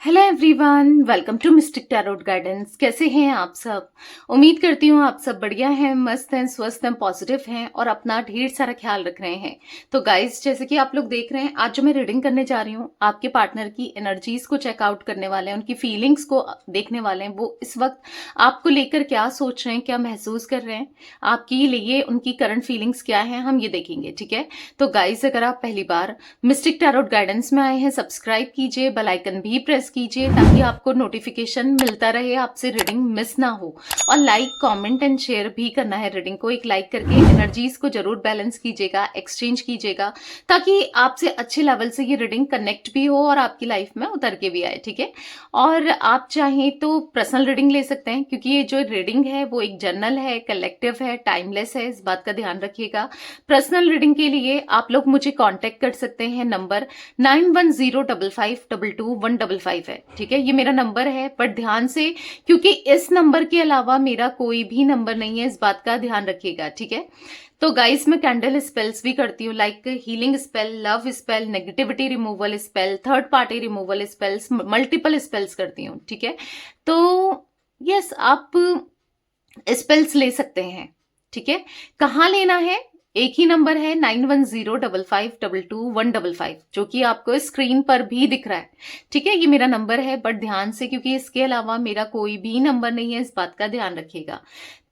Hello everyone, welcome to Mystic Tarot Guidance. कैसे हैं आप सब? उम्मीद करती हूँ आप सब बढ़िया हैं, मस्त हैं, स्वस्थ हैं, पॉजिटिव हैं और अपना ढेर सारा ख्याल रख रहे हैं। तो गाइस, जैसे कि आप लोग देख रहे हैं, आज जो मैं रीडिंग करने जा रही हूँ, आपके पार्टनर की एनर्जीज को चेकआउट करने वाले हैं, उनकी फीलिंग्स को देखने वाले हैं। वो इस वक्त आपको लेकर क्या सोच रहे हैं, क्या महसूस कर रहे हैं, आपके लिए उनकी करंट फीलिंग्स क्या है, हम ये देखेंगे। ठीक है, तो गाइस, अगर आप पहली बार मिस्टिक टैरोट गाइडेंस में आए हैं, सब्सक्राइब कीजिए, बेल आइकन भी प्रेस कीजिए ताकि आपको नोटिफिकेशन मिलता रहे, आपसे रीडिंग मिस ना हो। और लाइक, कमेंट एंड शेयर भी करना है। रीडिंग को एक लाइक करके एनर्जीज को जरूर बैलेंस कीजिएगा, एक्सचेंज कीजिएगा, ताकि आपसे अच्छे लेवल से ये रीडिंग कनेक्ट भी हो और आपकी लाइफ में उतर के भी आए। ठीक है, और आप चाहें तो पर्सनल रीडिंग ले सकते हैं, क्योंकि ये जो रीडिंग है वो एक जर्नल है, कलेक्टिव है, टाइमलेस है, इस बात का ध्यान रखिएगा। पर्सनल रीडिंग के लिए आप लोग मुझे कांटेक्ट कर सकते हैं। नंबर 9105522155 है। ठीक है, ये मेरा नंबर है, बट ध्यान से, क्योंकि इस नंबर के अलावा मेरा कोई भी नंबर नहीं है, इस बात का ध्यान रखिएगा। ठीक है, तो गाइस, मैं कैंडल स्पेल्स भी करती हूँ, like healing spell, love spell, negativity removal spell, third party removal spells, multiple spells करती हूँ। ठीक है, तो यस, आप स्पेल्स ले सकते हैं। ठीक है, कहाँ लेना है? एक ही नंबर है, 9105522155, जो कि आपको स्क्रीन पर भी दिख रहा है। ठीक है, ये मेरा नंबर है, बट ध्यान से, क्योंकि इसके अलावा मेरा कोई भी नंबर नहीं है, इस बात का ध्यान रखिएगा।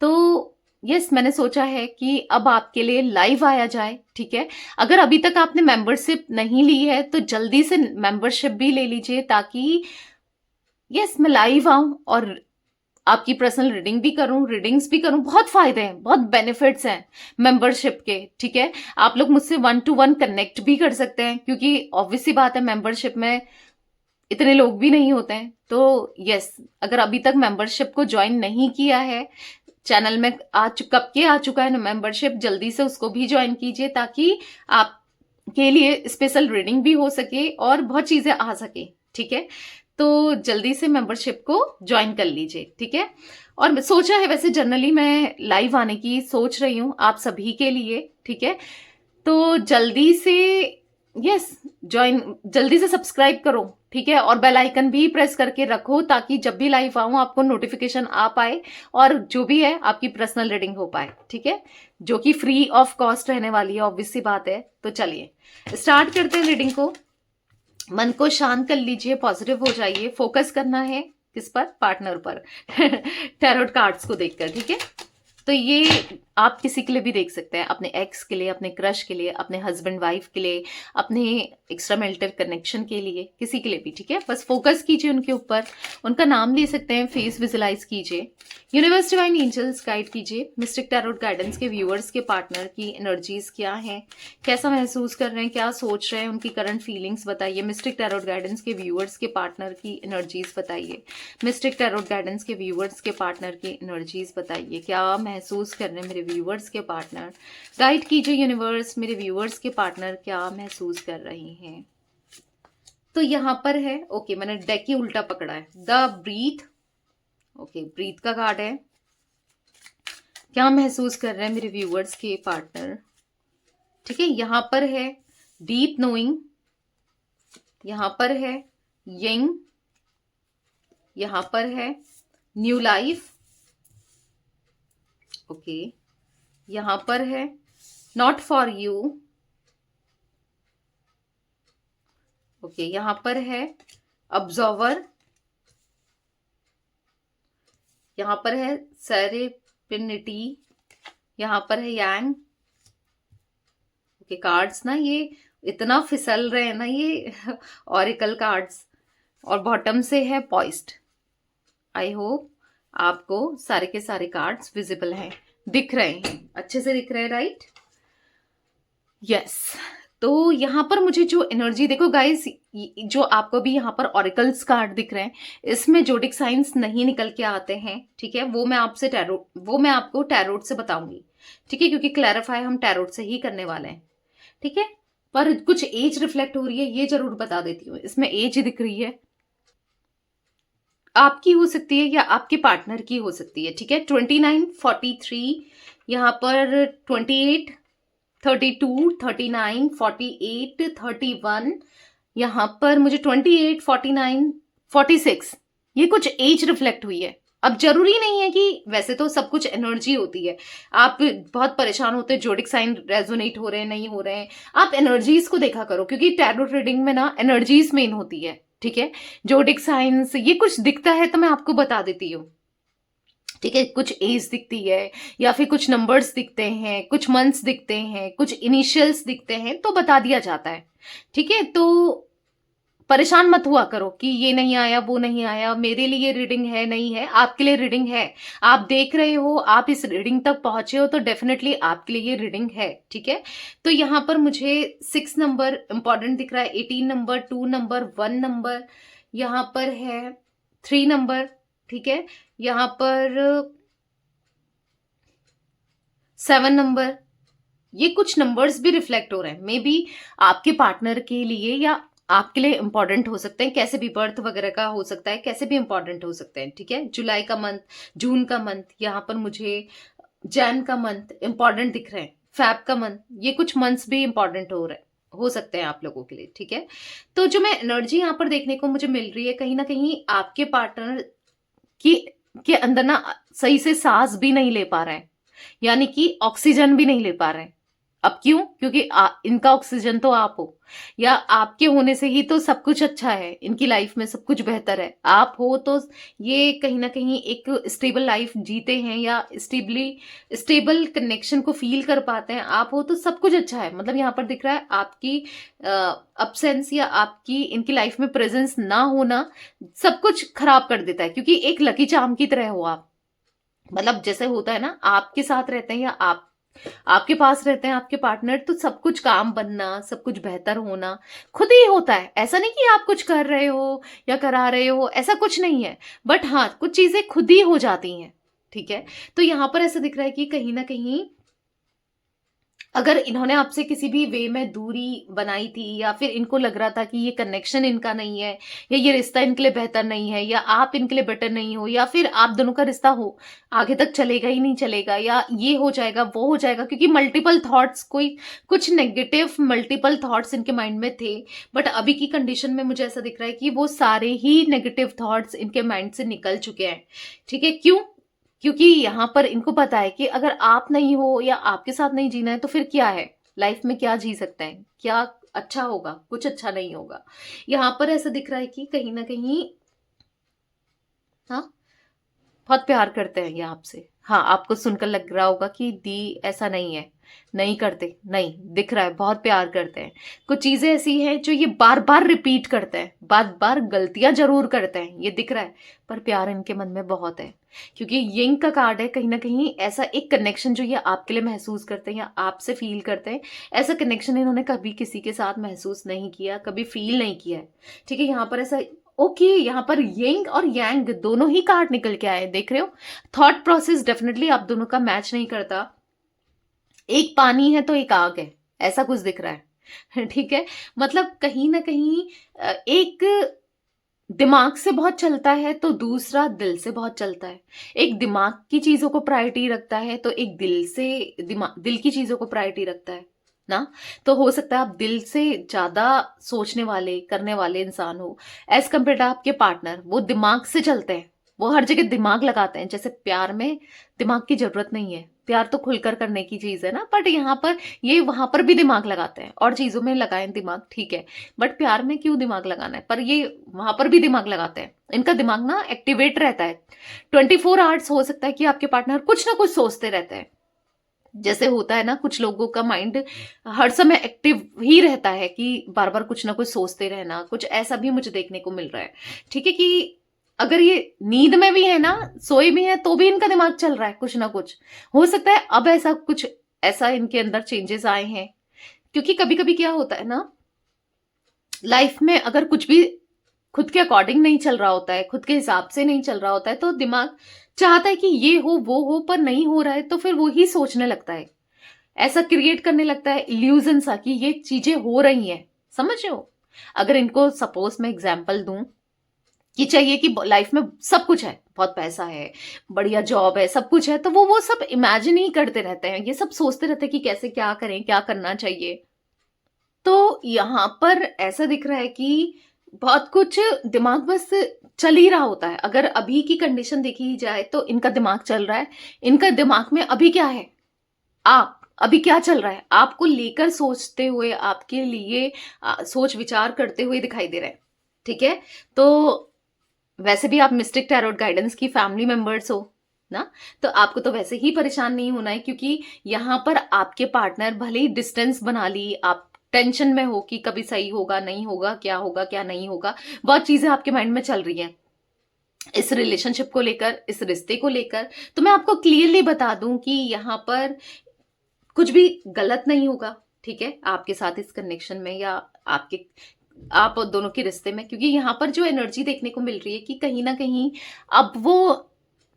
तो यस, मैंने सोचा है कि अब आपके लिए लाइव आया जाए। ठीक है, अगर अभी तक आपने मेंबरशिप नहीं ली है तो जल्दी से मेंबरशिप भी ले लीजिए, ताकि यस, मैं लाइव आऊं और आपकी पर्सनल रीडिंग भी करूं, रीडिंग्स भी करूं। बहुत फायदे हैं, बहुत बेनिफिट्स हैं मेंबरशिप के। ठीक है, आप लोग मुझसे 1 to 1 कनेक्ट भी कर सकते हैं, क्योंकि ऑब्वियस सी बात है, मेंबरशिप में इतने लोग भी नहीं होते हैं। तो यस, अगर अभी तक मेंबरशिप को ज्वाइन नहीं किया है, चैनल में कब के आ चुका है ना मेंबरशिप, जल्दी से उसको भी ज्वाइन कीजिए, ताकि आपके लिए स्पेशल रीडिंग भी हो सके और बहुत चीजें आ सके। ठीक है, तो जल्दी से मेंबरशिप को ज्वाइन कर लीजिए। ठीक है, और सोचा है, वैसे जनरली मैं लाइव आने की सोच रही हूँ आप सभी के लिए। ठीक है, तो जल्दी से यस, ज्वाइन, जल्दी से सब्सक्राइब करो। ठीक है, और बेल आइकन भी प्रेस करके रखो, ताकि जब भी लाइव आऊं आपको नोटिफिकेशन आ पाए और जो भी है आपकी पर्सनल रीडिंग हो पाए। ठीक है, जो कि फ्री ऑफ कॉस्ट रहने वाली है, ऑब्वियस सी बात है। तो चलिए स्टार्ट करते हैं रीडिंग को। मन को शांत कर लीजिए, पॉजिटिव हो जाइए, फोकस करना है किस पर? पार्टनर पर टैरोट कार्ड्स को देखकर। ठीक है, तो ये आप किसी के लिए भी देख सकते हैं, अपने एक्स के लिए, अपने क्रश के लिए, अपने हस्बैंड वाइफ के लिए, अपने एक्स्ट्रा मैरिटल कनेक्शन के लिए, किसी के लिए भी। ठीक है, बस फोकस कीजिए उनके ऊपर, उनका नाम ले सकते हैं, फेस विजुलाइज कीजिए। यूनिवर्स डिवाइन एंजल्स गाइड कीजिए, मिस्टिक टैरोट गाइडेंस के व्यूअर्स के पार्टनर की एनर्जीज क्या है, कैसा महसूस कर रहे हैं, क्या सोच रहे हैं, उनकी करंट फीलिंग्स बताइए। मिस्टिक टैरोट गाइडेंस के व्यूअर्स के पार्टनर की एनर्जीज बताइए। मिस्टिक टैरोट गाइडेंस के व्यूअर्स के पार्टनर की एनर्जीज बताइए, क्या महसूस कर रहे हैं मेरे व्यूअर्स के पार्टनर। गाइड कीजिए यूनिवर्स, मेरे व्यूअर्स के पार्टनर क्या महसूस कर रहे हैं। तो यहां पर है, ओके, मैंने डेक ही उल्टा पकड़ा है, द ब्रीथ। ओके, ब्रीथ का कार्ड है। क्या महसूस कर रहे हैं मेरे व्यूअर्स के पार्टनर। ठीक है, यहां पर है डीप नोइंग, यहां पर है यंग, यहां पर है न्यू लाइफ। ओके, यहां पर है नॉट फॉर यू। ओके, यहां पर है ऑब्जर्वर, यहां पर है सेरेपिनिटी, यहां पर है यांग। ओके, कार्ड्स ना ये इतना फिसल रहे हैं ना ये ऑरिकल कार्ड्स, और बॉटम से है पॉइस्ड। आई होप आपको सारे के सारे कार्ड्स विजिबल हैं, दिख रहे हैं, अच्छे से दिख रहे हैं, राइट? यस, तो यहां पर मुझे जो एनर्जी देखो गाइस, जो आपको भी यहां पर ऑरिकल्स कार्ड दिख रहे हैं, इसमें जोडिक साइंस नहीं निकल के आते हैं। ठीक है, वो मैं आपको टैरोट से बताऊंगी। ठीक है, क्योंकि क्लैरिफाई हम टैरोट से ही करने वाले हैं। ठीक है, पर कुछ एज रिफ्लेक्ट हो रही है, ये जरूर बता देती हूँ। इसमें एज दिख रही है, आपकी हो सकती है या आपके पार्टनर की हो सकती है। ठीक है, 29, 43, यहाँ पर 28, 32, 39, 48, 31, यहाँ पर मुझे 28, 49, 46, ये कुछ एज रिफ्लेक्ट हुई है। अब जरूरी नहीं है कि, वैसे तो सब कुछ एनर्जी होती है। आप बहुत परेशान होते हैं, जोडिक साइन रेजोनेट हो रहे हैं, नहीं हो रहे हैं, आप एनर्जीज को देखा करो, क्योंकि टैरो रीडिंग में ना एनर्जीज मेन होती है, ठीक है। जोडिक साइंस ये कुछ दिखता है तो मैं आपको बता देती हूँ, ठीक है। कुछ एज दिखती है या फिर कुछ नंबर्स दिखते हैं, कुछ मंथ्स दिखते हैं, कुछ इनिशियल्स दिखते हैं, तो बता दिया जाता है, ठीक है। तो परेशान मत हुआ करो कि ये नहीं आया, वो नहीं आया, मेरे लिए रीडिंग है, नहीं है। आपके लिए रीडिंग है, आप देख रहे हो, आप इस रीडिंग तक पहुंचे हो, तो डेफिनेटली आपके लिए ये रीडिंग है, ठीक है। तो यहाँ पर मुझे 6 नंबर इंपॉर्टेंट दिख रहा है, 18 नंबर, 2 नंबर, 1 नंबर, यहाँ पर है 3 नंबर, ठीक है। यहाँ पर 7 नंबर, ये कुछ नंबर्स भी रिफ्लेक्ट हो रहे हैं। मे बी आपके पार्टनर के लिए या आपके लिए इंपॉर्टेंट हो सकते हैं, कैसे भी बर्थ वगैरह का हो सकता है, कैसे भी इंपॉर्टेंट हो सकते हैं, ठीक है। जुलाई का मंथ, जून का मंथ, यहाँ पर मुझे जैन का मंथ इंपॉर्टेंट दिख रहे हैं, फैब का मंथ, ये कुछ मंथ्स भी इंपॉर्टेंट हो रहे हैं, हो सकते हैं आप लोगों के लिए, ठीक है। तो जो मैं एनर्जी यहाँ पर देखने को मुझे मिल रही है, कहीं ना कहीं आपके पार्टनर की के अंदर ना सही से सांस भी नहीं ले पा रहे हैं, यानी कि ऑक्सीजन भी नहीं ले पा रहे हैं। अब क्यों? क्योंकि इनका ऑक्सीजन तो आप हो, या आपके होने से ही तो सब कुछ अच्छा है, इनकी लाइफ में सब कुछ बेहतर है। आप हो तो ये कहीं ना कहीं एक स्टेबल लाइफ जीते हैं, या स्टेबल कनेक्शन को फील कर पाते हैं। आप हो तो सब कुछ अच्छा है। मतलब यहाँ पर दिख रहा है आपकी अब्सेंस या आपकी इनकी लाइफ में प्रेजेंस ना होना सब कुछ खराब कर देता है, क्योंकि एक लकी चार्म की तरह हो आप। मतलब जैसे होता है ना, आपके साथ रहते हैं या आपके पास रहते हैं आपके पार्टनर, तो सब कुछ काम बनना, सब कुछ बेहतर होना खुद ही होता है। ऐसा नहीं कि आप कुछ कर रहे हो या करा रहे हो, ऐसा कुछ नहीं है। बट हाँ, कुछ चीजें खुद ही हो जाती हैं, ठीक है। तो यहां पर ऐसा दिख रहा है कि कहीं ना कहीं अगर इन्होंने आपसे किसी भी वे में दूरी बनाई थी, या फिर इनको लग रहा था कि ये कनेक्शन इनका नहीं है, या ये रिश्ता इनके लिए बेहतर नहीं है, या आप इनके लिए बेटर नहीं हो, या फिर आप दोनों का रिश्ता हो आगे तक चलेगा ही नहीं चलेगा, या ये हो जाएगा वो हो जाएगा, क्योंकि मल्टीपल थॉट्स, कोई कुछ नेगेटिव मल्टीपल थॉट्स इनके माइंड में थे। बट अभी की कंडीशन में मुझे ऐसा दिख रहा है कि वो सारे ही नेगेटिव थॉट्स इनके माइंड से निकल चुके हैं, ठीक है। क्यों? क्योंकि यहाँ पर इनको पता है कि अगर आप नहीं हो या आपके साथ नहीं जीना है, तो फिर क्या है लाइफ में, क्या जी सकते हैं, क्या अच्छा होगा? कुछ अच्छा नहीं होगा। यहाँ पर ऐसा दिख रहा है कि कहीं ना कहीं, हाँ, बहुत प्यार करते हैं ये आपसे। हाँ, आपको सुनकर लग रहा होगा कि दी ऐसा नहीं है, नहीं करते, नहीं, दिख रहा है बहुत प्यार करते हैं। कुछ चीजें ऐसी हैं जो ये बार बार रिपीट करते हैं, बार बार गलतियां जरूर करते हैं, ये दिख रहा है, पर प्यार इनके मन में बहुत है। क्योंकि यंग का कार्ड है, कहीं ना कहीं ऐसा एक कनेक्शन जो ये आपके लिए महसूस करते हैं या आपसे फील करते हैं, ऐसा कनेक्शन इन्होंने कभी किसी के साथ महसूस नहीं किया, कभी फील नहीं किया है, ठीक है। यहाँ पर ऐसा, ओके, यहाँ पर यंग और यांग दोनों ही कार्ड निकल के आए, देख रहे हो। थॉट प्रोसेस डेफिनेटली आप दोनों का मैच नहीं करता, एक पानी है तो एक आग है, ऐसा कुछ दिख रहा है ठीक है। मतलब कहीं ना कहीं एक दिमाग से बहुत चलता है तो दूसरा दिल से बहुत चलता है। एक दिमाग की चीजों को प्रायोरिटी रखता है तो एक दिल की चीजों को प्रायोरिटी रखता है ना। तो हो सकता है आप दिल से ज्यादा सोचने वाले, करने वाले इंसान हो, एज कम्पेयर टू आपके पार्टनर, वो दिमाग से चलते हैं, वो हर जगह दिमाग लगाते हैं। जैसे प्यार में दिमाग की जरूरत नहीं है, प्यार तो खुलकर करने की चीज है ना, बट यहाँ पर ये वहां पर भी दिमाग लगाते हैं, और चीजों में लगाएं दिमाग, ठीक है, बट प्यार में क्यों दिमाग लगाना है, पर ये वहां पर भी दिमाग लगाते हैं। इनका दिमाग ना एक्टिवेट रहता है 24 आवर्स। हो सकता है कि आपके पार्टनर कुछ ना कुछ सोचते रहते हैं। जैसे होता है ना, कुछ लोगों का माइंड हर समय एक्टिव ही रहता है कि बार बार कुछ ना कुछ सोचते रहना, कुछ ऐसा भी मुझे देखने को मिल रहा है, ठीक है। कि अगर ये नींद में भी है ना, सोए भी है, तो भी इनका दिमाग चल रहा है कुछ ना कुछ। हो सकता है अब ऐसा कुछ, ऐसा इनके अंदर चेंजेस आए हैं, क्योंकि कभी कभी क्या होता है ना, लाइफ में अगर कुछ भी खुद के अकॉर्डिंग नहीं चल रहा होता है, खुद के हिसाब से नहीं चल रहा होता है, तो दिमाग चाहता है कि ये हो वो हो, पर नहीं हो रहा है तो फिर वो ही सोचने लगता है, ऐसा क्रिएट करने लगता है इल्यूजन सा कि ये चीजें हो रही हैं। समझ रहे हो? अगर इनको सपोज मैं एग्जाम्पल दूं कि चाहिए कि लाइफ में सब कुछ है, बहुत पैसा है, बढ़िया जॉब है, सब कुछ है, तो वो सब इमेजिन ही करते रहते हैं, ये सब सोचते रहते हैं कि कैसे क्या करें, क्या करना चाहिए। तो यहां पर ऐसा दिख रहा है कि बहुत कुछ दिमाग बस चल ही रहा होता है। अगर अभी की कंडीशन देखी जाए तो इनका दिमाग चल रहा है, इनका दिमाग में अभी क्या है, आप अभी क्या चल रहा है, आपको लेकर सोचते हुए, आपके लिए सोच विचार करते हुए दिखाई दे रहे हैं। ठीक है, तो वैसे भी आप मिस्टिक टैरोट गाइडेंस की फैमिली मेंबर्स हो ना, तो आपको तो वैसे ही परेशान नहीं होना है, क्योंकि यहाँ पर आपके पार्टनर भले ही डिस्टेंस बना ली, आप टेंशन में हो कि कभी सही होगा नहीं होगा क्या नहीं होगा, बहुत चीजें आपके माइंड में चल रही हैं इस रिलेशनशिप को लेकर, इस रिश्ते को लेकर। तो मैं आपको क्लियरली बता दूं कि यहाँ पर कुछ भी गलत नहीं होगा, ठीक है, आपके साथ इस कनेक्शन में या आप दोनों के रिश्ते में, क्योंकि यहाँ पर जो एनर्जी देखने को मिल रही है कि कहीं ना कहीं अब वो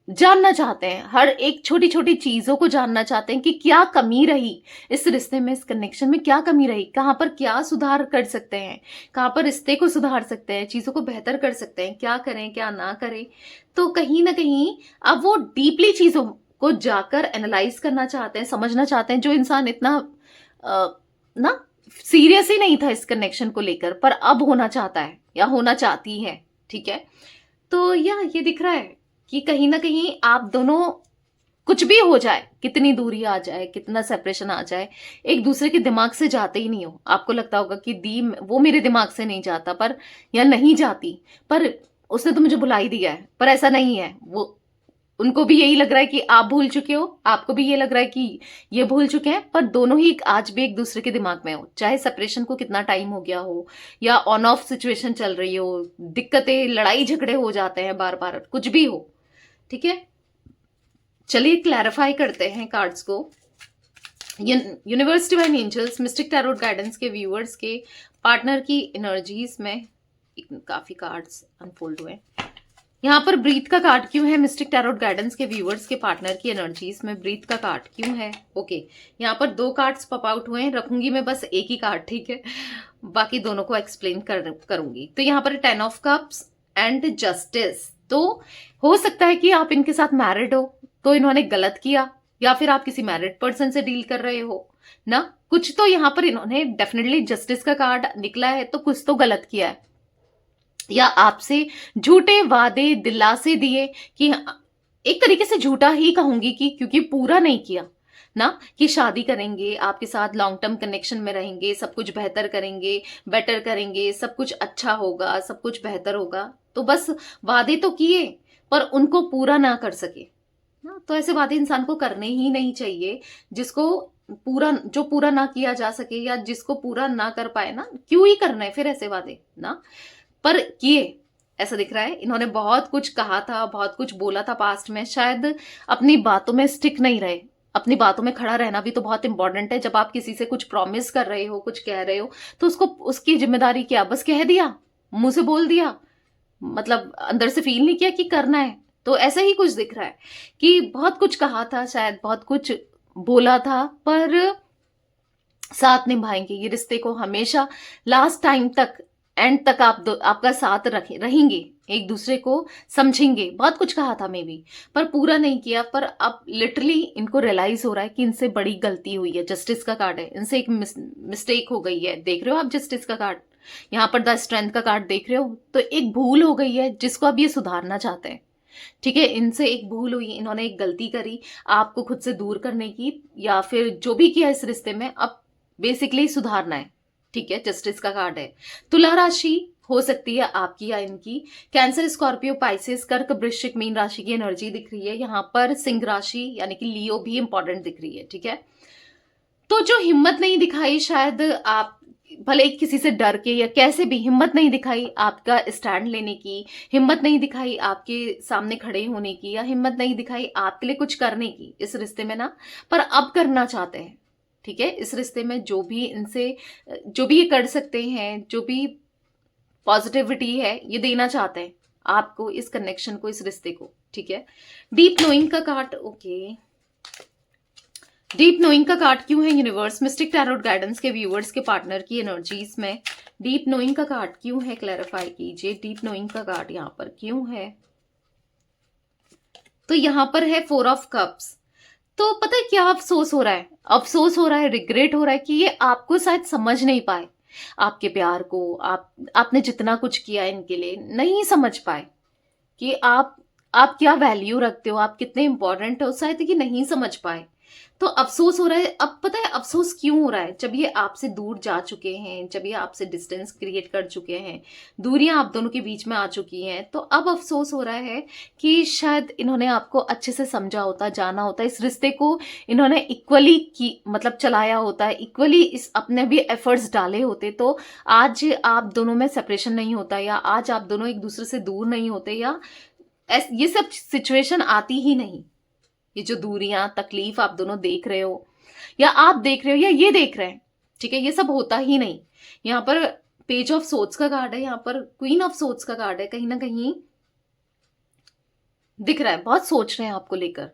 जानना चाहते हैं, हर एक छोटी छोटी चीजों को जानना चाहते हैं कि क्या कमी रही इस रिश्ते में, इस कनेक्शन में क्या कमी रही, कहाँ पर क्या सुधार कर सकते हैं, कहाँ पर रिश्ते को सुधार सकते हैं, चीजों को बेहतर कर सकते हैं, क्या करें क्या ना करें। तो कहीं ना कहीं अब वो डीपली चीजों को जाकर एनालाइज करना चाहते हैं, समझना चाहते हैं। जो इंसान इतना ना सीरियस ही नहीं था इस कनेक्शन को लेकर, पर अब होना चाहता है या होना चाहती है, ठीक है। तो ये दिख रहा है कि कहीं ना कहीं आप दोनों, कुछ भी हो जाए, कितनी दूरी आ जाए, कितना सेपरेशन आ जाए, एक दूसरे के दिमाग से जाते ही नहीं हो। आपको लगता होगा कि दी वो मेरे दिमाग से नहीं जाता, पर या नहीं जाती, पर उसने तो मुझे बुला ही दिया है, पर ऐसा नहीं है। वो उनको भी यही लग रहा है कि आप भूल चुके हो, आपको भी ये लग रहा है कि ये भूल चुके हैं, पर दोनों ही आज भी एक दूसरे के दिमाग में हो, चाहे सेपरेशन को कितना टाइम हो गया हो या ऑन ऑफ सिचुएशन चल रही हो, दिक्कतें लड़ाई झगड़े हो जाते हैं बार बार, कुछ भी हो, ठीक है। चलिए क्लैरिफाई करते हैं कार्ड्स को। Universe, divine angels, Mystic Tarot Guidance के व्यूअर्स के पार्टनर की एनर्जीज में काफी कार्ड्स अनफोल्ड हुए। यहाँ पर ब्रीथ का कार्ड क्यों है मिस्टिक टैरोट गाइडेंस के व्यूअर्स के पार्टनर की एनर्जीज में? ब्रीथ का कार्ड क्यों है? ओके, यहाँ पर 2 कार्ड्स पॉप आउट हुए हैं, रखूंगी मैं बस एक ही कार्ड, ठीक है, बाकी दोनों को एक्सप्लेन करूंगी। तो यहाँ पर 10 ऑफ कप्स एंड जस्टिस। तो हो सकता है कि आप इनके साथ मैरिड हो, तो इन्होंने गलत किया, या फिर आप किसी मैरिड पर्सन से डील कर रहे हो ना, कुछ तो यहाँ पर इन्होंने डेफिनेटली, जस्टिस का कार्ड निकला है तो कुछ तो गलत किया है, या आपसे झूठे वादे दिलासे दिए कि एक तरीके से झूठा ही कहूंगी कि क्योंकि पूरा नहीं किया ना, कि शादी करेंगे, आपके साथ लॉन्ग टर्म कनेक्शन में रहेंगे, सब कुछ बेहतर करेंगे, बेटर करेंगे, सब कुछ अच्छा होगा, सब कुछ बेहतर होगा, तो बस वादे तो किए पर उनको पूरा ना कर सके ना। तो ऐसे वादे इंसान को करने ही नहीं चाहिए, जो पूरा ना किया जा सके या जिसको पूरा ना कर पाए ना, क्यों ही करना है फिर ऐसे वादे ना, पर किए। ऐसा दिख रहा है इन्होंने बहुत कुछ कहा था, बहुत कुछ बोला था पास्ट में, शायद अपनी बातों में स्टिक नहीं रहे। अपनी बातों में खड़ा रहना भी तो बहुत इंपॉर्टेंट है। जब आप किसी से कुछ प्रॉमिस कर रहे हो, कुछ कह रहे हो, तो उसको, उसकी जिम्मेदारी क्या, बस कह दिया, मुंह से बोल दिया, मतलब अंदर से फील नहीं किया कि करना है। तो ऐसा ही कुछ दिख रहा है कि बहुत कुछ कहा था, शायद बहुत कुछ बोला था, पर साथ निभाएंगे ये रिश्ते को हमेशा, लास्ट टाइम तक, एंड तक आपका साथ रहेंगे, एक दूसरे को समझेंगे। बहुत कुछ कहा था मे बी, पर पूरा नहीं किया। पर अब लिटरली इनको रियलाइज हो रहा है कि इनसे बड़ी गलती हुई है। जस्टिस का कार्ड है, इनसे एक मिस्टेक हो गई है। देख रहे हो आप जस्टिस का कार्ड, यहाँ पर द स्ट्रेंथ का कार्ड देख रहे हो, तो एक भूल हो गई है जिसको अब ये सुधारना चाहते हैं, ठीक है। इनसे एक भूल हुई, इन्होंने एक गलती करी आपको खुद से दूर करने की, या फिर जो भी किया इस रिश्ते में, अब बेसिकली सुधारना है, ठीक है। जस्टिस का कार्ड है। तुला राशि हो सकती है आपकी या इनकी, कैंसर, स्कॉर्पियो, पाइसेस, कर्क, वृश्चिक, मीन राशि की एनर्जी दिख रही है। यहाँ पर सिंह राशि यानी कि लियो भी इंपॉर्टेंट दिख रही है, ठीक है। तो जो हिम्मत नहीं दिखाई, शायद आप भले किसी से डर के या कैसे भी, हिम्मत नहीं दिखाई आपका स्टैंड लेने की, हिम्मत नहीं दिखाई आपके सामने खड़े होने की, या हिम्मत नहीं दिखाई आपके लिए कुछ करने की इस रिश्ते में ना, पर अब करना चाहते हैं, ठीक है। इस रिश्ते में जो भी ये कर सकते हैं, जो भी पॉजिटिविटी है ये देना चाहते हैं आपको, इस कनेक्शन को, इस रिश्ते को, ठीक है। डीप नोइंग का कार्ड, ओके, डीप नोइंग का कार्ड क्यों है यूनिवर्स मिस्टिक टैरोट गाइडेंस के व्यूअर्स के पार्टनर की एनर्जीज में? डीप नोइंग का कार्ड क्यों है, क्लैरिफाई कीजिए। डीप नोइंग का कार्ड यहां पर क्यों है? तो यहां पर है 4 ऑफ कप्स। तो पता है क्या अफसोस हो रहा है? अफसोस हो रहा है, रिग्रेट हो रहा है कि ये आपको शायद समझ नहीं पाए, आपके प्यार को, आपने जितना कुछ किया इनके लिए नहीं समझ पाए, कि आप क्या वैल्यू रखते हो, आप कितने इंपॉर्टेंट हो, शायद कि नहीं समझ पाए। तो अफसोस हो रहा है। अब पता है अफसोस क्यों हो रहा है? जब ये आपसे दूर जा चुके हैं, जब ये आपसे डिस्टेंस क्रिएट कर चुके हैं, दूरियां आप दोनों के बीच में आ चुकी हैं, तो अब अफसोस हो रहा है कि शायद इन्होंने आपको अच्छे से समझा होता, जाना होता, इस रिश्ते को इन्होंने इक्वली की मतलब चलाया होता है, इक्वली इस अपने भी एफर्ट्स डाले होते, तो आज आप दोनों में सेपरेशन नहीं होता, या आज आप दोनों एक दूसरे से दूर नहीं होते, या ये सब सिचुएशन आती ही नहीं। ये जो दूरियां, तकलीफ आप दोनों देख रहे हो, या आप देख रहे हो, या ये देख रहे हैं, ठीक है, ये सब होता ही नहीं। यहाँ पर पेज ऑफ सोर्ड्स का कार्ड है, यहाँ पर क्वीन ऑफ सोर्ड्स का कार्ड है। कहीं ना कहीं दिख रहा है बहुत सोच रहे हैं आपको लेकर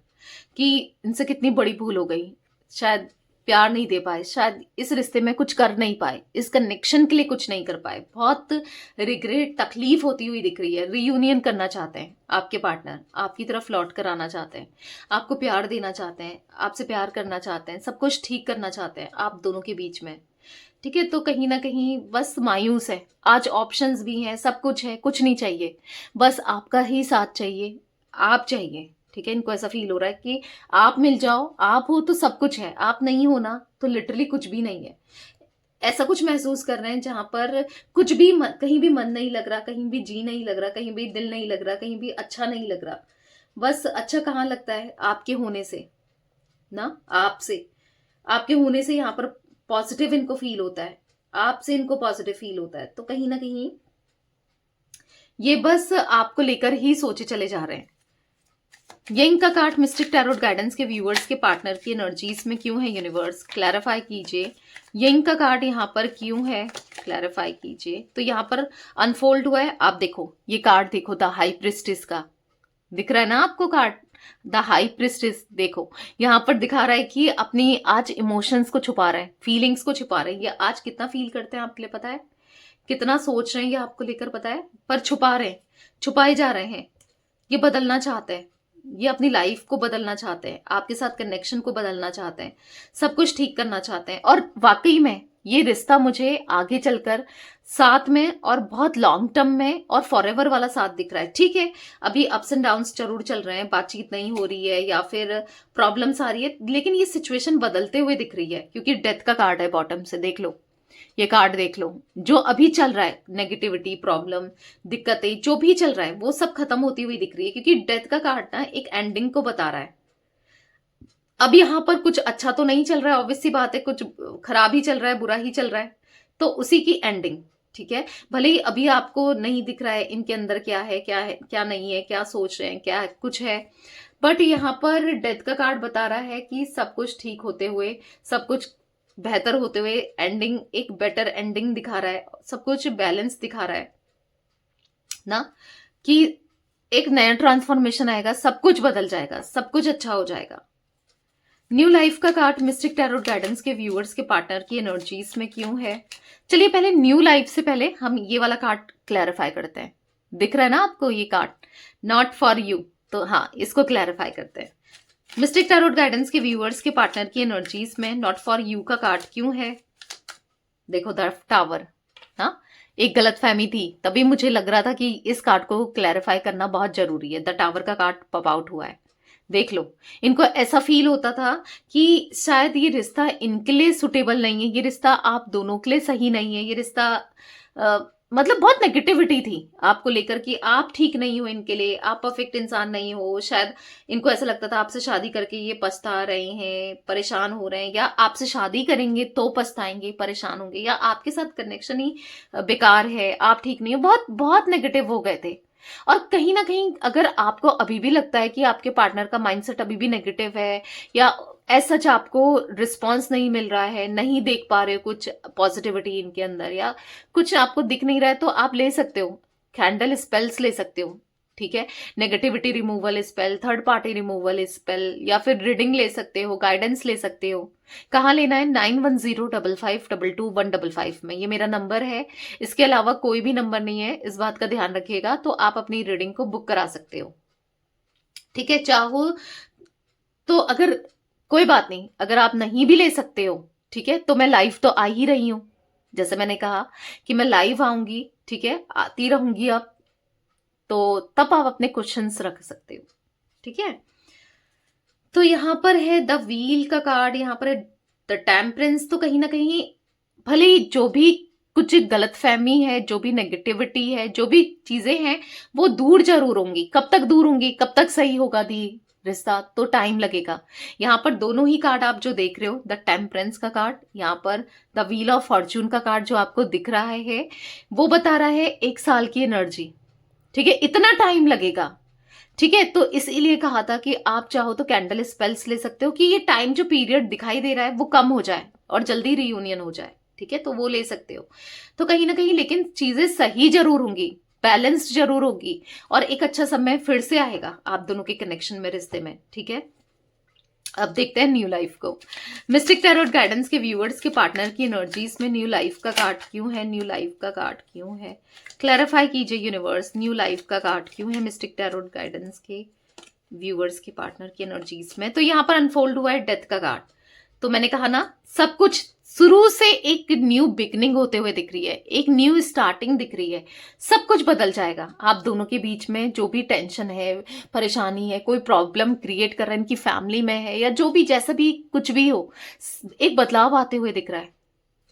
कि इनसे कितनी बड़ी भूल हो गई, शायद प्यार नहीं दे पाए, शायद इस रिश्ते में कुछ कर नहीं पाए, इस कनेक्शन के लिए कुछ नहीं कर पाए, बहुत रिग्रेट, तकलीफ होती हुई दिख रही है। रीयूनियन करना चाहते हैं आपके पार्टनर, आपकी तरफ लौट कर आना चाहते हैं, आपको प्यार देना चाहते हैं, आपसे प्यार करना चाहते हैं, सब कुछ ठीक करना चाहते हैं आप दोनों के बीच में, ठीक है। तो कहीं ना कहीं बस मायूस है। आज ऑप्शंस भी हैं, सब कुछ है, कुछ नहीं चाहिए, बस आपका ही साथ चाहिए, आप चाहिए, ठीक है। इनको ऐसा फील हो रहा है कि आप मिल जाओ, आप हो तो सब कुछ है, आप नहीं हो ना तो लिटरली कुछ भी नहीं है। ऐसा कुछ महसूस कर रहे हैं जहां पर कुछ भी कहीं भी मन नहीं लग रहा, कहीं भी जी नहीं लग रहा, कहीं भी दिल नहीं लग रहा, कहीं भी अच्छा नहीं लग रहा। बस अच्छा कहाँ लगता है? आपके होने से ना, आपसे, आपके होने से यहाँ पर पॉजिटिव इनको फील होता है, आपसे इनको पॉजिटिव फील होता है। तो कहीं ना कहीं ये बस आपको लेकर ही सोचे चले जा रहे हैं। यंग का कार्ड मिस्टिक टैरोट गाइडेंस के व्यूअर्स के पार्टनर की एनर्जीज में क्यों है यूनिवर्स, क्लैरिफाई कीजिए। यंग का कार्ड यहाँ पर क्यों है, क्लैरिफाई कीजिए। तो यहाँ पर अनफोल्ड हुआ है, आप देखो ये कार्ड देखो, द हाई प्रिस्टेस का दिख रहा है ना आपको कार्ड, द हाई प्रिस्टेस। देखो यहाँ पर दिखा रहा है कि अपनी आज इमोशंस को छुपा रहा है, फीलिंग्स को छुपा रहे हैं। ये आज कितना फील करते हैं आपके लिए पता है, कितना सोच रहे हैं ये आपको लेकर पता है, पर छुपा रहे हैं, छुपाए जा रहे हैं। ये बदलना चाहते हैं, ये अपनी लाइफ को बदलना चाहते हैं, आपके साथ कनेक्शन को बदलना चाहते हैं, सब कुछ ठीक करना चाहते हैं। और वाकई में ये रिश्ता मुझे आगे चलकर साथ में और बहुत लॉन्ग टर्म में और फॉरएवर वाला साथ दिख रहा है। ठीक है, अभी अप्स एंड डाउन्स जरूर चल रहे हैं, बातचीत नहीं हो रही है या फिर प्रॉब्लम्स आ रही है, लेकिन ये सिचुएशन बदलते हुए दिख रही है, क्योंकि डेथ का कार्ड है बॉटम से, देख लो ये कार्ड देख लो। जो अभी चल रहा है नेगेटिविटी, प्रॉब्लम, दिक्कतें, जो भी चल रहा है वो सब खत्म होती हुई दिख रही है, क्योंकि डेथ का कार्ड ना एक एंडिंग को बता रहा है। अब यहाँ पर कुछ अच्छा तो नहीं चल रहा है, ऑब्वियस सी बात है, कुछ खराब ही चल रहा है, बुरा ही चल रहा है, तो उसी की एंडिंग, ठीक है। भले ही अभी आपको नहीं दिख रहा है इनके अंदर क्या है, क्या है, क्या नहीं है, क्या सोच रहे हैं, क्या कुछ है, बट यहाँ पर डेथ का कार्ड बता रहा है कि सब कुछ ठीक होते हुए, सब कुछ बेहतर होते हुए, एंडिंग एक बेटर एंडिंग दिखा रहा है, सब कुछ बैलेंस दिखा रहा है ना, कि एक नया ट्रांसफॉर्मेशन आएगा, सब कुछ बदल जाएगा, सब कुछ अच्छा हो जाएगा। न्यू लाइफ का कार्ड मिस्टिक टैरोट गाइडेंस के व्यूअर्स के पार्टनर की एनर्जीज में क्यों है। चलिए पहले न्यू लाइफ से पहले हम ये वाला कार्ड क्लैरिफाई करते हैं। दिख रहा है ना आपको ये कार्ड, नॉट फॉर यू, तो हाँ इसको क्लैरिफाई करते हैं। मिस्टिक टैरोट गाइडेंस के व्यूअर्स के पार्टनर की एनर्जीज में नॉट फॉर यू का कार्ड क्यों है। देखो द टावर, हाँ एक गलतफहमी थी, तभी मुझे लग रहा था कि इस कार्ड को क्लैरिफाई करना बहुत जरूरी है। द टावर का कार्ड पॉप आउट हुआ है, देख लो। इनको ऐसा फील होता था कि शायद ये रिश्ता इनके लिए सुटेबल नहीं है, ये रिश्ता आप दोनों के लिए सही नहीं है, ये रिश्ता मतलब बहुत नेगेटिविटी थी आपको लेकर कि आप ठीक नहीं हो इनके लिए, आप परफेक्ट इंसान नहीं हो। शायद इनको ऐसा लगता था आपसे शादी करके ये पछता रहे हैं, परेशान हो रहे हैं, या आपसे शादी करेंगे तो पछताएंगे, परेशान होंगे, या आपके साथ कनेक्शन ही बेकार है, आप ठीक नहीं हो, बहुत बहुत नेगेटिव हो गए थे। और कहीं ना कहीं अगर आपको अभी भी लगता है कि आपके पार्टनर का माइंडसेट अभी भी नेगेटिव है, या एज सच आपको रिस्पॉन्स नहीं मिल रहा है, नहीं देख पा रहे हो कुछ पॉजिटिविटी इनके अंदर, या कुछ आपको दिख नहीं रहा है, तो आप ले सकते हो कैंडल स्पेल्स ले सकते हो, ठीक है। Negativity removal spell, third party removal spell, या फिर रीडिंग ले सकते हो, गाइडेंस ले सकते हो। कहाँ लेना है? 9105522155 में, ये मेरा नंबर है। इसके अलावा कोई भी नंबर नहीं है, इस बात का ध्यान रखिएगा। तो आप अपनी रीडिंग को बुक करा सकते हो, ठीक है। चाहो तो, अगर कोई बात नहीं, अगर आप नहीं भी ले सकते हो, ठीक है, तो मैं लाइव तो आ ही रही हूं, जैसे मैंने कहा कि मैं लाइव आऊंगी, ठीक है, आती रहूंगी अब। तो तब आप अपने क्वेश्चंस रख सकते हो। ठीक है, तो यहाँ पर है द व्हील का कार्ड, यहाँ पर है द टेम्परेंस। तो कहीं ना कहीं भले ही जो भी कुछ गलतफहमी है, जो भी नेगेटिविटी है, जो भी चीजें हैं, वो दूर जरूर होंगी। कब तक दूर होंगी, कब तक सही होगा दी रिश्ता, तो टाइम लगेगा। यहाँ पर दोनों ही कार्ड आप जो देख रहे हो, द टेम्परेंस का कार्ड, यहाँ पर द व्हील ऑफ फॉर्च्यून का कार्ड जो आपको दिख रहा है, वो बता रहा है 1 साल की एनर्जी। ठीक है, इतना टाइम लगेगा। ठीक है, तो इसीलिए कहा था कि आप चाहो तो कैंडल स्पेल्स ले सकते हो कि ये टाइम जो पीरियड दिखाई दे रहा है वो कम हो जाए और जल्दी रीयूनियन हो जाए। ठीक है, तो वो ले सकते हो। तो कहीं ना कहीं लेकिन चीजें सही जरूर होंगी, बैलेंस्ड जरूर होगी, और एक अच्छा समय फिर से आएगा आप दोनों के कनेक्शन में, रिश्ते में। ठीक है, अब देखते हैं न्यू लाइफ को। मिस्टिक टैरोट गाइडेंस के व्यूअर्स के पार्टनर की एनर्जीज में न्यू लाइफ का कार्ड क्यों है, न्यू लाइफ का कार्ड क्यों है, क्लैरिफाई कीजिए यूनिवर्स, न्यू लाइफ का कार्ड क्यों है मिस्टिक टैरोट गाइडेंस के व्यूअर्स के पार्टनर की एनर्जीज में। तो यहाँ पर अनफोल्ड हुआ है डेथ का कार्ड। तो मैंने कहा ना, सब कुछ शुरू से एक न्यू बिगनिंग होते हुए दिख रही है, एक न्यू स्टार्टिंग दिख रही है। सब कुछ बदल जाएगा आप दोनों के बीच में। जो भी टेंशन है, परेशानी है, कोई प्रॉब्लम क्रिएट कर रहा है इनकी फैमिली में है, या जो भी जैसा भी कुछ भी हो, एक बदलाव आते हुए दिख रहा है।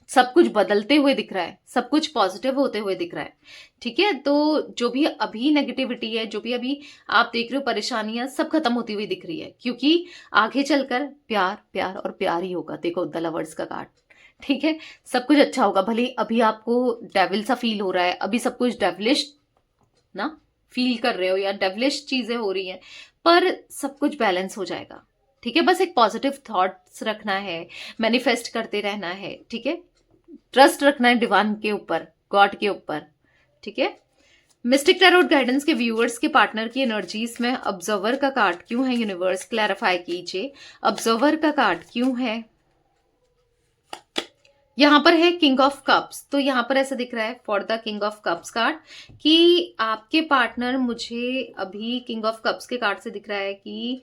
सब कुछ बदलते हुए दिख रहा है, सब कुछ पॉजिटिव होते हुए दिख रहा है। ठीक है, तो जो भी अभी नेगेटिविटी है, जो भी अभी आप देख रहे हो परेशानियां, सब खत्म होती हुई दिख रही है, क्योंकि आगे चलकर प्यार प्यार और प्यार ही होगा। देखो द लवर्स का कार्ड। ठीक है, सब कुछ अच्छा होगा। भले अभी आपको डेविल सा फील हो रहा है, अभी सब कुछ डेविलिश ना फील कर रहे हो, या डेविलिश चीजें हो रही हैं, पर सब कुछ बैलेंस हो जाएगा। ठीक है, बस एक पॉजिटिव थॉट्स रखना है, मैनिफेस्ट करते रहना है। ठीक है, ट्रस्ट रखना है डिवाइन के ऊपर, गॉड के ऊपर। ठीक है, मिस्टिक टैरोट गाइडेंस के व्यूअर्स के पार्टनर की एनर्जीज में ऑब्जर्वर का कार्ड क्यों है यूनिवर्स, क्लैरिफाई कीजिए। ऑब्जर्वर का कार्ड क्यों है, यहां पर है किंग ऑफ कप्स। तो यहां पर ऐसा दिख रहा है for the king of cups card कि आपके पार्टनर, मुझे अभी किंग ऑफ कप्स के कार्ड से दिख रहा है कि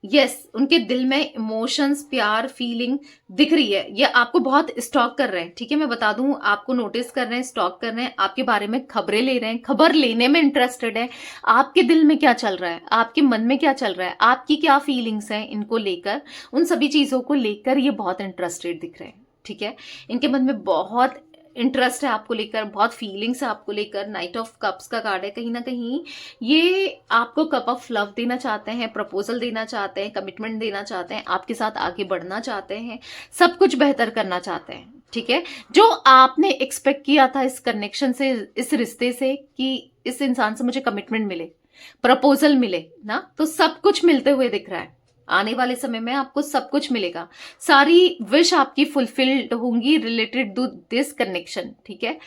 यस, उनके दिल में इमोशंस, प्यार, फीलिंग दिख रही है। ये आपको बहुत स्टॉक कर रहे हैं। ठीक है, मैं बता दूं, आपको नोटिस कर रहे हैं, स्टॉक कर रहे हैं, आपके बारे में खबरें ले रहे हैं, खबर लेने में इंटरेस्टेड है। आपके दिल में क्या चल रहा है, आपके मन में क्या चल रहा है, आपकी क्या फीलिंग्स हैं इनको लेकर, उन सभी चीजों को लेकर ये बहुत इंटरेस्टेड दिख रहे हैं। ठीक है, इनके मन में बहुत इंटरेस्ट है आपको लेकर, बहुत फीलिंग्स है आपको लेकर। नाइट ऑफ कप्स का कार्ड है। कहीं ना कहीं ये आपको कप ऑफ लव देना चाहते हैं, प्रपोजल देना चाहते हैं, कमिटमेंट देना चाहते हैं, आपके साथ आगे बढ़ना चाहते हैं, सब कुछ बेहतर करना चाहते हैं। ठीक है, जो आपने एक्सपेक्ट किया था इस कनेक्शन से, इस रिश्ते से, कि इस इंसान से मुझे कमिटमेंट मिले, प्रपोजल मिले ना, तो सब कुछ मिलते हुए दिख रहा है। आने वाले समय में आपको सब कुछ मिलेगा, सारी विश आपकी फुलफिल्ड होंगी रिलेटेड टू दिस कनेक्शन। ठीक है,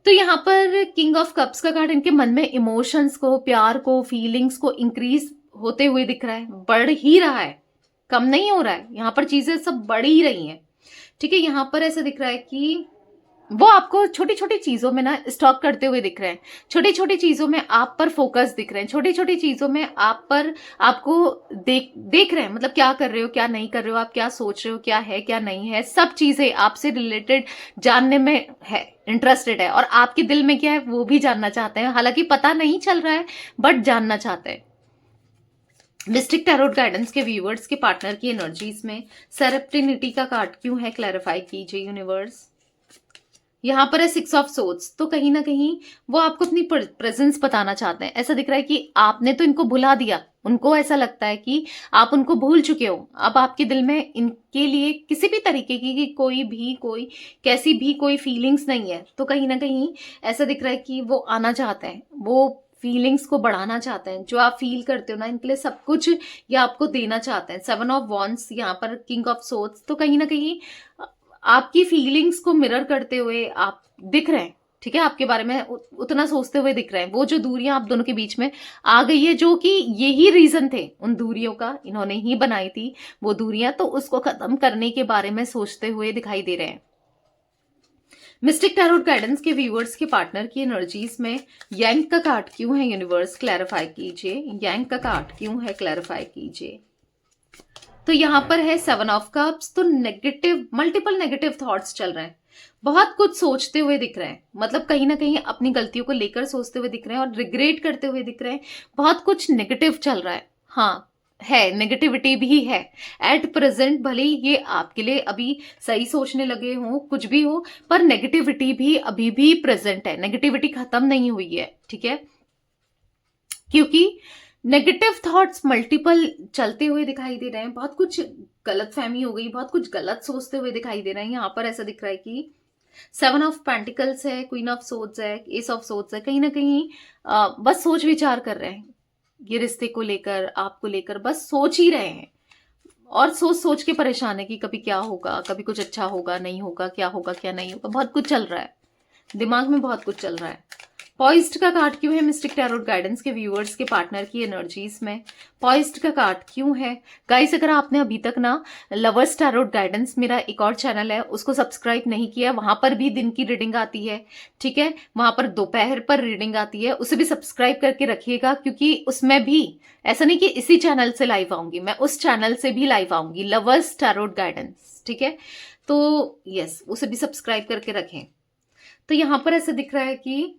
तो यहाँ पर किंग ऑफ कप्स का कार्ड इनके मन में इमोशंस को, प्यार को, फीलिंग्स को इंक्रीज होते हुए दिख रहा है, बढ़ ही रहा है, कम नहीं हो रहा है। यहाँ पर चीजें सब बढ़ ही रही हैं। ठीक है, यहाँ पर ऐसा दिख रहा है कि वो आपको छोटी छोटी चीजों में ना स्टॉक करते हुए दिख रहे हैं, छोटी छोटी चीजों में आप पर फोकस दिख रहे हैं, छोटी छोटी चीजों में आप पर, आपको देख रहे हैं, मतलब क्या कर रहे हो, क्या नहीं कर रहे हो, आप क्या सोच रहे हो, क्या है क्या नहीं है, सब चीजें आपसे रिलेटेड जानने में है, इंटरेस्टेड है, और आपके दिल में क्या है वो भी जानना चाहते हैं। हालांकि पता नहीं चल रहा है, बट जानना चाहते हैं। मिस्टिक टैरोट गाइडेंस के व्यूअर्स के पार्टनर की एनर्जीज में सेरेप्टिनिटी का कार्ड क्यों है, क्लैरिफाई कीजिए यूनिवर्स। यहाँ पर है 6 ऑफ सोर्ड्स। तो कहीं ना कहीं वो आपको अपनी प्रेजेंस बताना चाहते हैं। ऐसा दिख रहा है कि आपने तो इनको भुला दिया, उनको ऐसा लगता है कि आप उनको भूल चुके हो। अब आपके दिल में इनके लिए किसी भी तरीके की कोई कैसी भी कोई फीलिंग्स नहीं है। तो कहीं ना कहीं ऐसा दिख रहा है कि वो आना चाहते हैं, वो फीलिंग्स को बढ़ाना चाहते हैं। जो आप फील करते हो ना, इनके लिए सब कुछ ये आपको देना चाहते हैं। 7 ऑफ वॉन्ड्स, यहाँ पर किंग ऑफ सोर्ड्स। तो कहीं ना कहीं आपकी फीलिंग्स को मिरर करते हुए आप दिख रहे हैं। ठीक है, आपके बारे में उतना सोचते हुए दिख रहे हैं। वो जो दूरियां आप दोनों के बीच में आ गई है, जो कि यही रीजन थे उन दूरियों का, इन्होंने ही बनाई थी वो दूरियां, तो उसको खत्म करने के बारे में सोचते हुए दिखाई दे रहे हैं। मिस्टिक टैरोट गाइडेंस के व्यूअर्स के पार्टनर की एनर्जीज में यांग का कार्ड क्यों है यूनिवर्स, क्लैरिफाई कीजिए। यांग का कार्ड क्यों है, क्लैरिफाई कीजिए। तो यहां पर है 7 ऑफ कप्स। तो नेगेटिव, मल्टीपल नेगेटिव थॉट्स चल रहे हैं। बहुत कुछ सोचते हुए दिख रहे हैं, मतलब कहीं ना कहीं अपनी गलतियों को लेकर सोचते हुए दिख रहे हैं और रिग्रेट करते हुए दिख रहे हैं। बहुत कुछ नेगेटिव चल रहा है, हाँ है, नेगेटिविटी भी है एट प्रेजेंट। भले ही ये आपके लिए अभी सही सोचने लगे हो, कुछ भी हो, पर नेगेटिविटी भी अभी भी प्रेजेंट है, नेगेटिविटी खत्म नहीं हुई है, ठीक है। क्योंकि नेगेटिव थॉट्स मल्टीपल चलते हुए दिखाई दे रहे हैं, बहुत कुछ गलत फहमी हो गई, बहुत कुछ गलत सोचते हुए दिखाई दे रहे हैं। यहाँ पर ऐसा दिख रहा है कि 7 ऑफ पेंटिकल्स है, क्वीन ऑफ सोर्ड्स है, एस ऑफ सोर्ड्स है। कहीं ना कहीं बस सोच विचार कर रहे हैं, ये रिश्ते को लेकर, आपको लेकर बस सोच ही रहे हैं, और सोच सोच के परेशान है कि कभी क्या होगा, कभी कुछ अच्छा होगा, नहीं होगा, क्या होगा क्या नहीं होगा, बहुत कुछ चल रहा है दिमाग में, बहुत कुछ चल रहा है। पॉइज्ड का कार्ड क्यों है मिस्टिक टैरोट गाइडेंस के व्यूअर्स के पार्टनर की एनर्जीज में? पॉइज्ड का कार्ड क्यों है गाइस? अगर आपने अभी तक ना लवर्स टैरोट गाइडेंस, मेरा एक और चैनल है, उसको सब्सक्राइब नहीं किया, वहां पर भी दिन की रीडिंग आती है, ठीक है, वहां पर दोपहर पर रीडिंग आती है, उसे भी सब्सक्राइब करके रखिएगा, क्योंकि उसमें भी ऐसा नहीं कि इसी चैनल से लाइव आऊंगी, मैं उस चैनल से भी लाइव आऊंगी, लवर्स टैरोट गाइडेंस, ठीक है। तो यस, उसे भी सब्सक्राइब करके रखें। तो यहां पर ऐसा दिख रहा है कि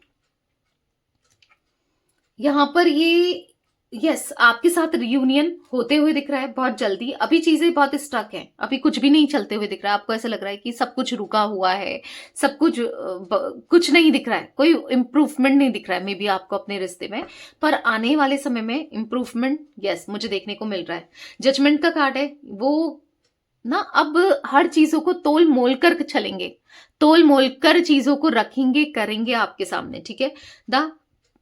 यहाँ पर ये यस आपके साथ रियूनियन होते हुए दिख रहा है बहुत जल्दी। अभी चीजें बहुत स्टक हैं, अभी कुछ भी नहीं चलते हुए दिख रहा है, आपको ऐसा लग रहा है कि सब कुछ रुका हुआ है, सब कुछ कुछ नहीं दिख रहा है, कोई इम्प्रूवमेंट नहीं दिख रहा है मे बी आपको अपने रिश्ते में। पर आने वाले समय में इम्प्रूवमेंट यस मुझे देखने को मिल रहा है। जजमेंट का कार्ड है, वो ना अब हर चीजों को तोल मोल कर चलेंगे, तोल मोल कर चीजों को रखेंगे, करेंगे आपके सामने, ठीक है। द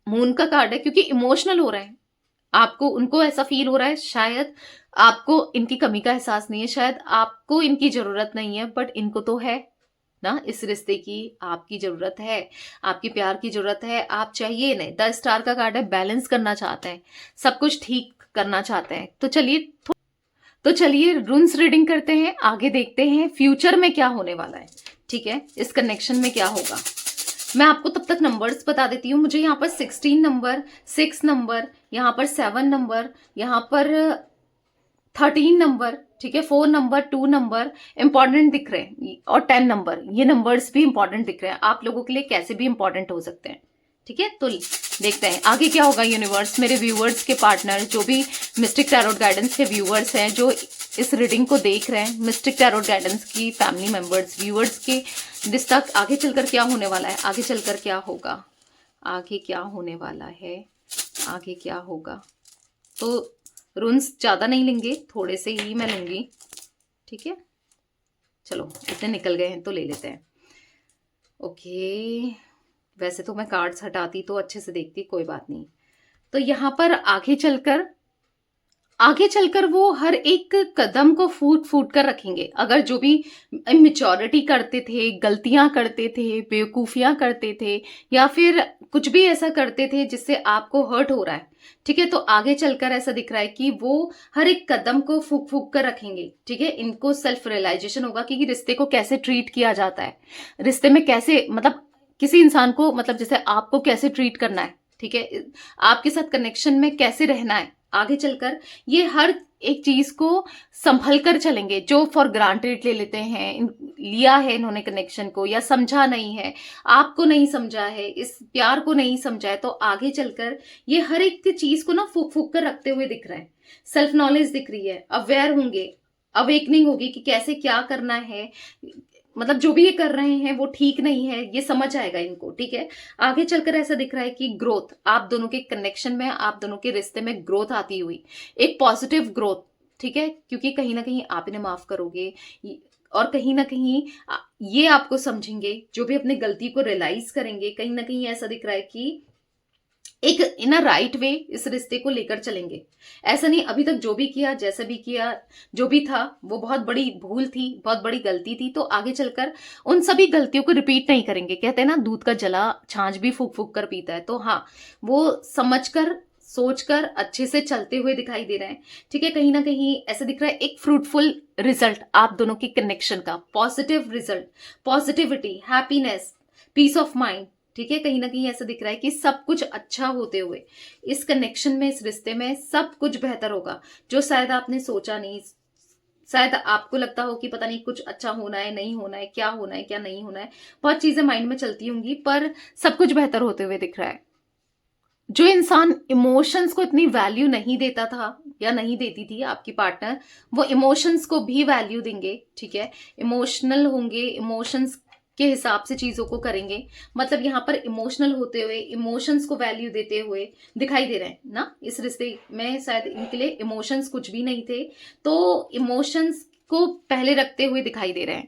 मून का कार्ड है, क्योंकि इमोशनल हो रहे हैं, आपको उनको ऐसा फील हो रहा है शायद आपको इनकी कमी का एहसास नहीं है, शायद आपको इनकी जरूरत नहीं है, बट इनको तो है ना, इस रिश्ते की आपकी जरूरत है, आपकी प्यार की जरूरत है, आप चाहिए नहीं। द स्टार का कार्ड है, बैलेंस करना चाहते हैं, सब कुछ ठीक करना चाहते हैं। तो चलिए रून्स रीडिंग करते हैं, आगे देखते हैं फ्यूचर में क्या होने वाला है, ठीक है, इस कनेक्शन में क्या होगा। मैं आपको तब तक नंबर्स बता देती हूँ। मुझे यहाँ पर 16 नंबर, 6 नंबर, यहाँ पर 7 नंबर, यहाँ पर 13 नंबर, ठीक है, 4 नंबर, 2 नंबर इंपॉर्टेंट दिख रहे हैं, और 10 नंबर, ये नंबर्स भी इंपॉर्टेंट दिख रहे हैं, आप लोगों के लिए कैसे भी इंपॉर्टेंट हो सकते हैं, ठीक है। तो देखते हैं आगे क्या होगा। यूनिवर्स, मेरे व्यूअर्स के पार्टनर, जो भी मिस्टिक टैरोट गाइडेंस के व्यूअर्स हैं, जो इस रीडिंग को देख रहे हैं, मिस्टिक टैरोट गाइडेंस की फैमिली मेंबर्स, व्यूअर्स के रिश्ता आगे चलकर क्या होने वाला है, आगे चलकर क्या होगा, आगे क्या होने वाला है, आगे क्या होगा। तो रून्स ज्यादा नहीं लेंगे, थोड़े से ही मैं लूंगी, ठीक है। चलो इतने निकल गए हैं तो ले लेते हैं। ओके, वैसे तो मैं कार्ड्स हटाती तो अच्छे से देखती, कोई बात नहीं। तो यहां पर आगे चलकर वो हर एक कदम को फूट फूट कर रखेंगे। अगर जो भी इमेच्योरिटी करते थे, गलतियां करते थे, बेवकूफियां करते थे, या फिर कुछ भी ऐसा करते थे जिससे आपको हर्ट हो रहा है, ठीक है, तो आगे चलकर ऐसा दिख रहा है कि वो हर एक कदम को फूक फूक कर रखेंगे, ठीक है। इनको सेल्फ रियलाइजेशन होगा कि रिश्ते को कैसे ट्रीट किया जाता है, रिश्ते में कैसे, मतलब किसी इंसान को, मतलब जैसे आपको कैसे ट्रीट करना है, ठीक है, आपके साथ कनेक्शन में कैसे रहना है। आगे चलकर ये हर एक चीज को संभल कर चलेंगे, जो फॉर ग्रांटेड ले लेते हैं, लिया है इन्होंने कनेक्शन को, या समझा नहीं है, आपको नहीं समझा है, इस प्यार को नहीं समझा है, तो आगे चलकर ये हर एक चीज को ना फूक फूक कर रखते हुए दिख रहा है। सेल्फ नॉलेज दिख रही है, अवेयर होंगे, अवेकनिंग होगी कि कैसे क्या करना है, मतलब जो भी ये कर रहे हैं वो ठीक नहीं है, ये समझ आएगा इनको, ठीक है। आगे चलकर ऐसा दिख रहा है कि ग्रोथ, आप दोनों के कनेक्शन में, आप दोनों के रिश्ते में ग्रोथ आती हुई, एक पॉजिटिव ग्रोथ, ठीक है, क्योंकि कहीं ना कहीं आप इन्हें माफ करोगे, और कहीं ना कहीं ये आपको समझेंगे, जो भी अपनी गलती को रियलाइज करेंगे। कहीं ना कहीं ऐसा दिख रहा है कि एक इन अ राइट वे इस रिश्ते को लेकर चलेंगे। ऐसा नहीं अभी तक जो भी किया, जैसा भी किया, जो भी था वो बहुत बड़ी भूल थी, बहुत बड़ी गलती थी, तो आगे चलकर उन सभी गलतियों को रिपीट नहीं करेंगे। कहते हैं ना, दूध का जला छाछ भी फूक फूक कर पीता है, तो हाँ, वो समझकर सोचकर अच्छे से चलते हुए दिखाई दे रहे हैं, ठीक है। कहीं ना कहीं ऐसा दिख रहा है एक फ्रूटफुल रिजल्ट आप दोनों के कनेक्शन का, positive result, positivity, happiness, peace of mind, ठीक है। कहीं ना कहीं ऐसा दिख रहा है कि सब कुछ अच्छा होते हुए इस कनेक्शन में, इस रिश्ते में सब कुछ बेहतर होगा, जो शायद आपने सोचा नहीं, शायद आपको लगता हो कि पता नहीं कुछ अच्छा होना है, नहीं होना है, क्या होना है, क्या नहीं होना है, बहुत चीजें माइंड में चलती होंगी, पर सब कुछ बेहतर होते हुए दिख रहा है। जो इंसान इमोशंस को इतनी वैल्यू नहीं देता था या नहीं देती थी आपकी पार्टनर, वो इमोशंस को भी वैल्यू देंगे, ठीक है, इमोशनल होंगे, इमोशंस के हिसाब से चीजों को करेंगे। मतलब यहाँ पर इमोशनल होते हुए, इमोशंस को वैल्यू देते हुए दिखाई दे रहे हैं ना इस रिश्ते में। शायद इनके लिए इमोशंस कुछ भी नहीं थे, तो इमोशंस को पहले रखते हुए दिखाई दे रहे हैं।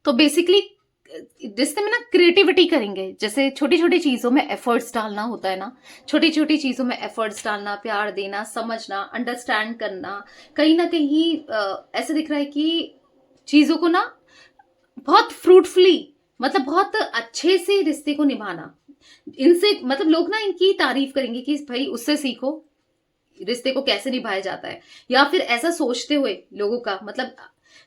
तो बेसिकली रिश्ते में ना क्रिएटिविटी करेंगे, जैसे छोटी छोटी चीजों में एफर्ट्स डालना होता है ना, छोटी छोटी चीजों में एफर्ट्स डालना, प्यार देना, समझना, अंडरस्टैंड करना। कहीं ना कहीं ऐसे दिख रहा है कि चीजों को ना बहुत फ्रूटफुली, मतलब बहुत अच्छे से रिश्ते को निभाना। इनसे मतलब लोग ना इनकी तारीफ करेंगे कि भाई उससे सीखो रिश्ते को कैसे निभाया जाता है, या फिर ऐसा सोचते हुए लोगों का मतलब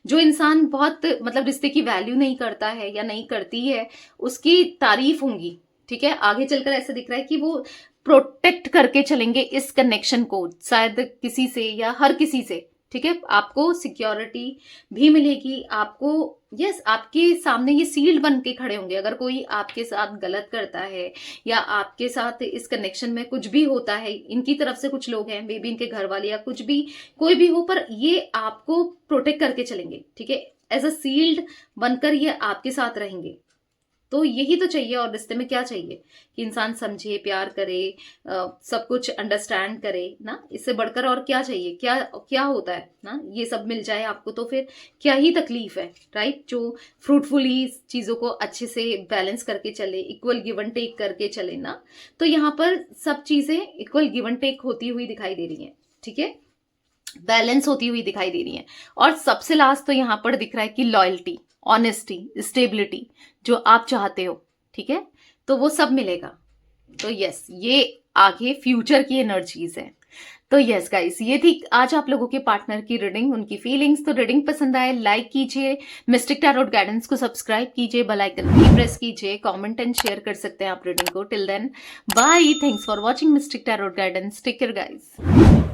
जो इंसान बहुत मतलब रिश्ते की वैल्यू नहीं करता है या नहीं करती है, उसकी तारीफ होंगी, ठीक है। आगे चलकर ऐसा दिख रहा है कि वो प्रोटेक्ट करके चलेंगे इस कनेक्शन को, शायद किसी से या हर किसी से, ठीक है। आपको सिक्योरिटी भी मिलेगी, आपको यस आपके सामने ये सील्ड बन के खड़े होंगे। अगर कोई आपके साथ गलत करता है या आपके साथ इस कनेक्शन में कुछ भी होता है, इनकी तरफ से कुछ लोग हैं, मे बी इनके घर वाले या कुछ भी, कोई भी हो, पर ये आपको प्रोटेक्ट करके चलेंगे, ठीक है। एज अ सील्ड बनकर ये आपके साथ रहेंगे। तो यही तो चाहिए, और रिश्ते में क्या चाहिए कि इंसान समझे, प्यार करे, सब कुछ अंडरस्टैंड करे ना। इससे बढ़कर और क्या चाहिए, क्या क्या होता है ना। ये सब मिल जाए आपको तो फिर क्या ही तकलीफ है, राइट। जो फ्रूटफुली चीजों को अच्छे से बैलेंस करके चले, इक्वल गिव एंड टेक करके चले ना, तो यहाँ पर सब चीजें इक्वल गिव एंड टेक होती हुई दिखाई दे रही है, ठीक है, बैलेंस होती हुई दिखाई दे रही है। और सबसे लास्ट तो यहाँ पर दिख रहा है कि लॉयल्टी, ऑनेस्टी, स्टेबिलिटी जो आप चाहते हो, ठीक है, तो वो सब मिलेगा। तो यस, ये आगे फ्यूचर की एनर्जीज है। तो यस गाइस, ये थी आज आप लोगों के पार्टनर की रीडिंग, उनकी फीलिंग्स। तो रीडिंग पसंद आए लाइक कीजिए, मिस्टिक टैरोट गाइडेंस को सब्सक्राइब कीजिए, बेल आइकन भी प्रेस कीजिए, कमेंट एंड शेयर कर सकते हैं आप रीडिंग को। Till then bye, thanks for watching Mystic Tarot Guidance, take care guys.